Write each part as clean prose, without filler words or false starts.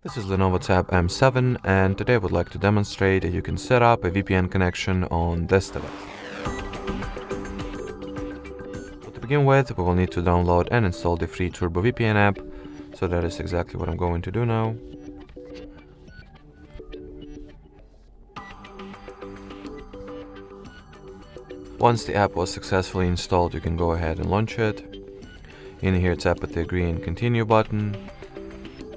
This is LENOVO Tab M7, and today I would like to demonstrate that you can set up a VPN connection on this device. So to begin with, we will need to download and install the free Turbo VPN app, so that is exactly what I'm going to do now. Once the app was successfully installed, you can go ahead and launch it. In here, tap at the agree and continue button.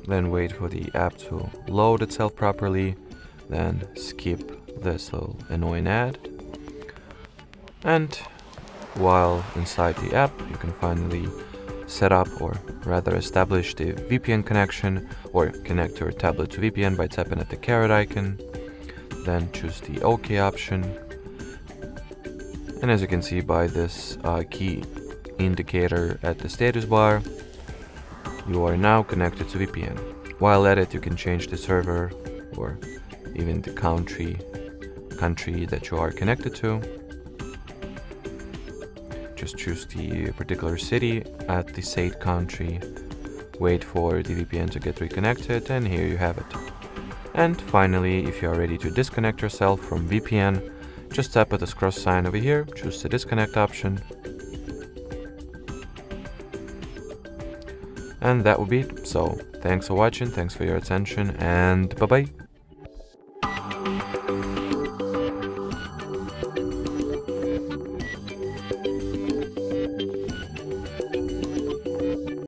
Then wait for the app to load itself properly, then skip this little annoying ad. And while inside the app, you can finally set up, or rather establish, the VPN connection, or connect your tablet to VPN by tapping at the caret icon. Then choose the OK option. And as you can see by this key indicator at the status bar, you are now connected to VPN. While at it, you can change the server or even the country that you are connected to. Just choose the particular city at the said country, wait for the VPN to get reconnected, and here you have it. And finally, if you are ready to disconnect yourself from VPN, just tap at this cross sign over here, choose the disconnect option. And that would be it. So thanks for watching, thanks for your attention, and bye bye.